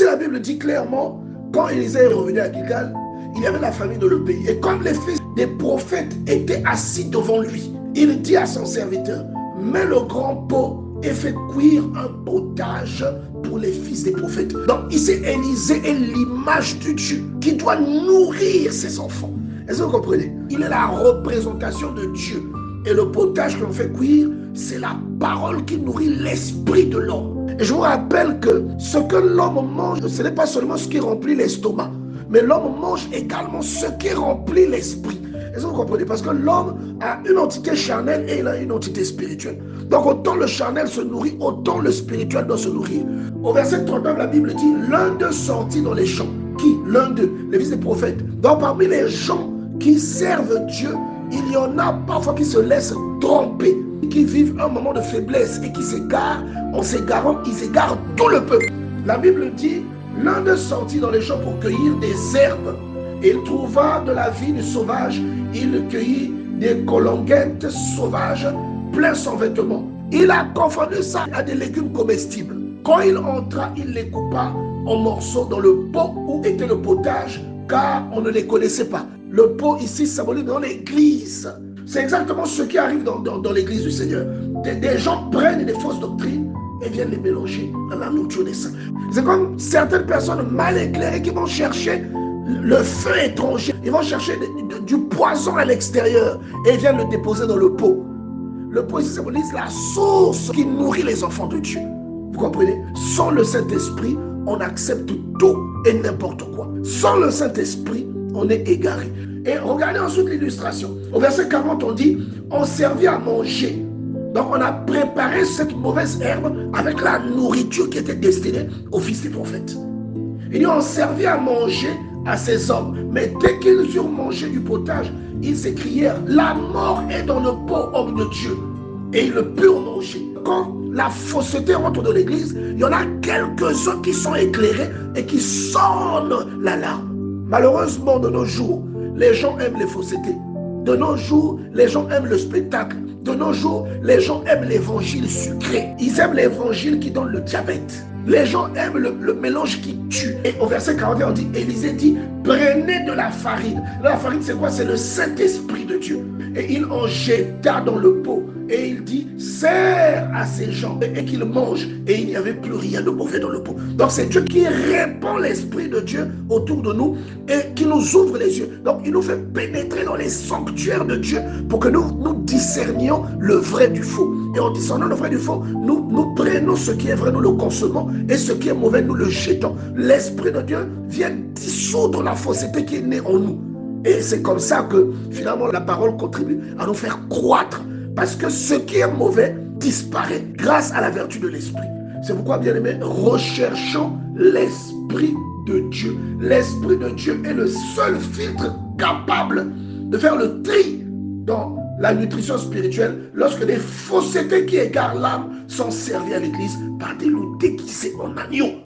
la Bible dit clairement, quand Élisée est revenu à Gilgal, il y avait la famine dans le pays. Et comme les fils des prophètes étaient assis devant lui, il dit à son serviteur, mets le grand pot et fait cuire un potage pour les fils des prophètes. Donc ici, Élisée est l'image du Dieu qui doit nourrir ses enfants. Est-ce que vous comprenez? Il est la représentation de Dieu. Et le potage que l'on fait cuire, c'est la parole qui nourrit l'esprit de l'homme. Et je vous rappelle que ce que l'homme mange, ce n'est pas seulement ce qui remplit l'estomac, mais l'homme mange également ce qui remplit l'esprit. Est-ce que vous comprenez? Parce que l'homme a une entité charnelle et il a une entité spirituelle. Donc autant le charnel se nourrit, autant le spirituel doit se nourrir. Au verset 39, la Bible dit, l'un d'eux sortit dans les champs. Qui? L'un d'eux, les fils des prophètes. Donc parmi les gens qui servent Dieu, il y en a parfois qui se laissent tromper, qui vivent un moment de faiblesse et qui s'égarent. En s'égarant, ils égarent tout le peuple. La Bible dit, l'un d'eux sortit dans les champs pour cueillir des herbes. Il trouva de la vigne sauvage, il cueillit des colonguettes sauvages, plein son vêtement. Il a confondu ça à des légumes comestibles. Quand il entra, il les coupa en morceaux dans le pot où était le potage, car on ne les connaissait pas. Le pot ici symbolise dans l'église. C'est exactement ce qui arrive dans l'église du Seigneur. Des gens prennent des fausses doctrines et viennent les mélanger à la nourriture des saints. C'est comme certaines personnes mal éclairées qui vont chercher le feu étranger. Ils vont chercher du poison à l'extérieur et ils viennent le déposer dans le pot. Le pot ici symbolise la source qui nourrit les enfants de Dieu. Vous comprenez? Sans le Saint-Esprit, on accepte tout et n'importe quoi. Sans le Saint-Esprit, on est égaré. Et regardez ensuite l'illustration. Au verset 40, on dit, on servit à manger. Donc on a préparé cette mauvaise herbe avec la nourriture qui était destinée aux fils des prophètes. Il dit, on servit à manger à ces hommes. Mais dès qu'ils eurent mangé du potage, ils s'écrièrent, la mort est dans le pot, homme de Dieu. Et ils le purent manger. Quand la fausseté rentre dans l'église, il y en a quelques-uns qui sont éclairés et qui sonnent l'alarme. Malheureusement, de nos jours, les gens aiment les faussetés. De nos jours, les gens aiment le spectacle. De nos jours, les gens aiment l'évangile sucré. Ils aiment l'évangile qui donne le diabète. Les gens aiment le mélange qui tue. Et au verset 41, on dit, Élisée dit, prenez de la farine. La farine, c'est quoi? C'est le Saint-Esprit de Dieu. Et il en jeta dans le pot. Et il dit, sers à ces gens et qu'ils mangent. Et il n'y avait plus rien de mauvais dans le pot. Donc c'est Dieu qui répand l'Esprit de Dieu autour de nous et qui nous ouvre les yeux. Donc il nous fait pénétrer dans les sanctuaires de Dieu pour que nous discernions le vrai du faux. Et en discernant le vrai du faux, nous prenons ce qui est vrai, nous le consommons, et ce qui est mauvais, nous le jetons. L'Esprit de Dieu vient dissoudre la fausseté qui est née en nous. Et c'est comme ça que finalement la parole contribue à nous faire croître. Parce que ce qui est mauvais disparaît grâce à la vertu de l'Esprit. C'est pourquoi, bien aimés, recherchons l'Esprit de Dieu. L'Esprit de Dieu est le seul filtre capable de faire le tri dans la nutrition spirituelle lorsque des faussetés qui égarent l'âme sont servies à l'église par des loups déguisés en agneaux.